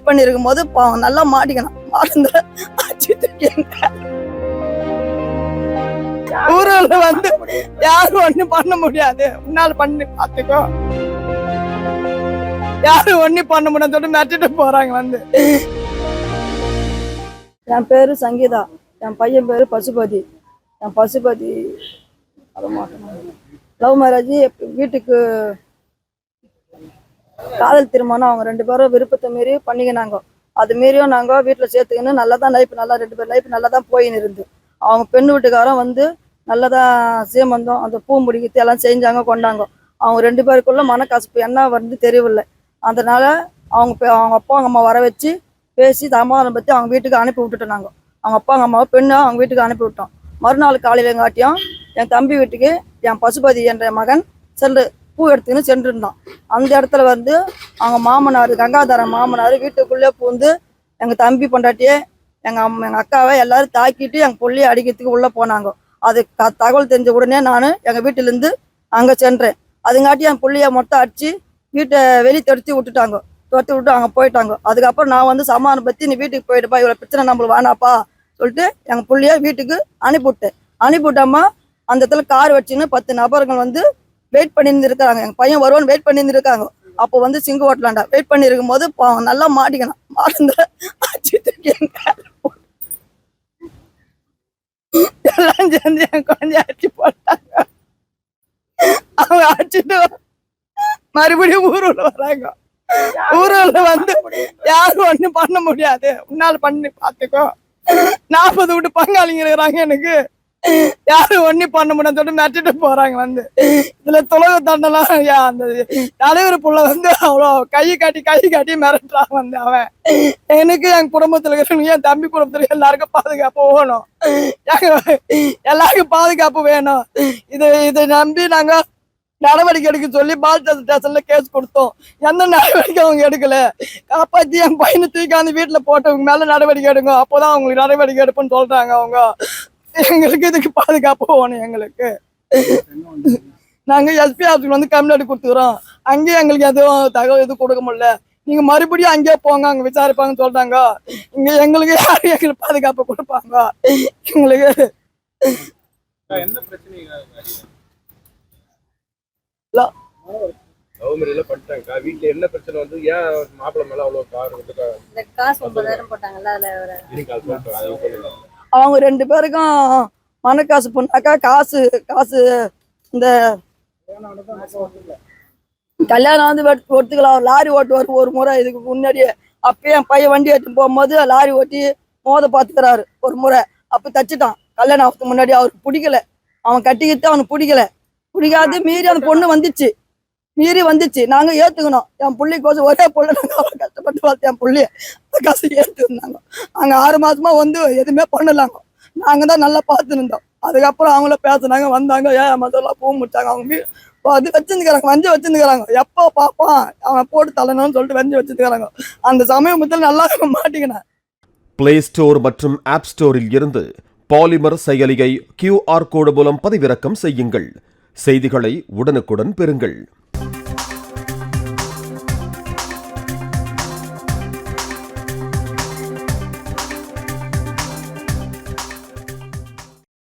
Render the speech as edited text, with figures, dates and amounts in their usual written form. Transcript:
Wait பண்ணி இருக்கும் போது நல்லா மாட்டிக்கணும். மறந்துட ஊரில் வந்து யாரும் ஒண்ணும் பண்ண முடியாது, உன்னால பண்ணி பாத்துக்கோ, யாரும் ஒண்ணும் பண்ண முடியாது சொல்லிட்டு மிரட்டிட்டு போறாங்க வந்து. என் பேரு சங்கீதா, என் பையன் பேரு பசுபதி. என் பசுபதி லவ் மேரேஜ். வீட்டுக்கு காதல் திருமணம். அவங்க 2 பேரும் விருப்பத்தை மீறி பண்ணிக்கினாங்க. அது மீறியும் நாங்கள் வீட்டில் சேர்த்துக்கின்னு நல்லா தான் லைஃப், நல்லா 2 பேர் லைஃப் நல்லா தான் போயின்னு இருந்து. அவங்க பெண்ணு வீட்டுக்காரன் வந்து நல்லா தான் சீமந்தம் அந்த பூ முடிக்கிறது எல்லாம் செஞ்சாங்க, கொண்டாங்க. அவங்க 2 பேருக்குள்ள மனக்கசப்பு என்ன வந்து தெரியவில்லை. அதனால அவங்க அப்பா அவங்க அம்மா வர வச்சு பேசி சமாதானம் பற்றி அவங்க வீட்டுக்கு அனுப்பி விட்டுட்டோம். நாங்கள் அவங்க அப்பா அவங்க அம்மாவை பெண்ணை அவங்க வீட்டுக்கு அனுப்பி விட்டோம். மறுநாள் காலையிலங்காட்டியும் என் தம்பி வீட்டுக்கு என் பசுபதி என்ற மகன் பூ எடுத்துக்கின்னு சென்றிருந்தான். அந்த இடத்துல வந்து அவங்க மாமனார், கங்காதரன் மாமனார் வீட்டுக்குள்ளே பூந்து எங்கள் தம்பி பொண்டாட்டியே எங்கள் அக்காவை எல்லாரும் தாக்கிட்டு எங்கள் புள்ளையை அடிக்கிறதுக்கு உள்ளே போனாங்க. அது தகவல் தெரிஞ்ச உடனே நான் எங்கள் வீட்டிலேருந்து அங்கே சென்றேன். அதுங்காட்டி என் புள்ளையை மொத்தம் அடித்து வீட்டை துரத்தி விட்டு அங்கே போயிட்டாங்க. அதுக்கப்புறம் நான் வந்து சமாதானம் பற்றி நீ வீட்டுக்கு போயிட்டுப்பா, இவ்வளோ பிரச்சனை நம்மளுக்கு வேணாப்பா சொல்லிட்டு எங்கள் புள்ளைய வீட்டுக்கு அனுப்பிவிட்டோம்மா. அந்த இடத்துல கார் வச்சுன்னு 10 நபர்கள் வந்து வெயிட் பண்ணி இருக்காங்க. எங்கள் பையன் வருவான்னு வெயிட் பண்ணி இருக்காங்க. அப்போ வந்து சிங்கு ஓட்டலாண்டா வெயிட் பண்ணி இருக்கும் போது நல்லா மாட்டிக்கணும். மறந்து எல்லாம் சேர்ந்து என் குழந்தைய அடிச்சு போட்டாங்க. அவங்க அடிச்சுட்டு மறுபடியும் ஊருல வராங்க. ஊருல வந்து யாரும் ஒண்ணும் பண்ண முடியாது, உன்னால பண்ணி பாத்துக்கோ, 40 வீட்டு பங்காளிங்க இருக்கிறாங்க, எனக்கு யாரும் ஒண்ணும் பண்ண முடியாது சொல்லிட்டு மிரட்டிட்டு போறாங்க வந்து. இதுல துலக தண்டெல்லாம் அந்த தலைவர் புள்ள வந்து அவ்வளோ கை காட்டி மிரட்டுறான் வந்து. அவன் எனக்கு என் குடும்பத்துல இருக்கிறவங்க, என் தம்பி குடும்பத்துல எல்லாருக்கும் பாதுகாப்பு வேணும், எல்லாருக்கும் பாதுகாப்பு வேணும். இதை நம்பி நாங்க நடவடிக்கை எடுக்க சொல்லி பால்டாஸ் ஸ்டேஷன்ல கேஸ் கொடுத்தோம். எந்த நடவடிக்கை அவங்க எடுக்கல. காப்பாத்தி என் பையனை தூக்காந்து வீட்டுல போட்டவங்க மேல நடவடிக்கை எடுங்க, அப்போதான் அவங்களுக்கு நடவடிக்கை எடுப்புன்னு சொல்றாங்க அவங்க. எங்களுக்கு இதுக்கு பாதுகாப்பு வேணும். எங்களுக்கு நாங்க எஸ்பி ஆஃபீஸ்ல வந்து கம்ப்ளைண்ட் கொடுத்துக்கிறோம். அங்கேயும் எங்களுக்கு எதுவும் தகவல் எதுவும் கொடுக்க முடியல. நீங்க மறுபடியும் அங்கேயே போங்க, அங்க விசாரிப்பாங்கன்னு சொல்றாங்க. இங்க எங்களுக்கு யாரும் எங்களுக்கு பாதுகாப்பு கொடுப்பாங்க? எங்களுக்கு என்ன பிரச்சனை வீட்டுல என்ன பிரச்சனை வந்து ஏன் மாப்பிள்ளை மேல அவ்வளவு காசு 9,000 போட்டாங்கல்ல, அவங்க 2 பேருக்கும் மனக்காசு பண்ணாக்கா காசு இந்த கல்யாணம் வந்து ஒத்துக்கலாம். லாரி ஓட்டுவார் ஒரு முறை இதுக்கு முன்னாடியே. அப்பயே என் பையன் வண்டி எடுத்து போகும்போது லாரி ஓட்டி மோத பாத்துக்கிறாரு ஒரு முறை. அப்ப தச்சுட்டான். கல்யாணம் ஆகிறதுக்கு முன்னாடி அவருக்கு பிடிக்கல, அவன் கட்டிக்கிட்டு அவனுக்கு பிடிக்காது. மீறி அந்த பொண்ணு வந்துச்சு. நாங்க ஏத்துக்கணும். என் பிள்ளைக்கோசம் ஒரே பொண்ணு நாங்க அவ்வளவு கஷ்டப்பட்டு பார்த்து என் பிள்ளைய காசு ஏத்துருந்தாங்க. அங்க 6 மாசமா வந்து எதுவுமே பண்ணலாங்க. நாங்க தான் நல்லா பார்த்து இருந்தோம். அதுக்கப்புறம் அவங்கள பேசுனாங்க, வந்தாங்க, ஏன் மதெல்லாம் பூ முடிச்சாங்க. அவங்க அது வச்சிருந்துக்கிறாங்க, வஞ்சி வச்சிருந்துக்கிறாங்க. எப்போ பார்ப்பான் அவன் போட்டு தள்ளணும்னு சொல்லிட்டு வஞ்சி வச்சிருக்கிறாங்க. அந்த சமயத்தில் நல்லா மாட்டிக்கினேன். பிளே ஸ்டோர் மற்றும் ஆப் ஸ்டோரில் இருந்து பாலிமர் செயலியை QR கோடு மூலம் பதிவிறக்கம் செய்யுங்கள். செய்திகளை உடனுக்குடன் பெறுங்கள்.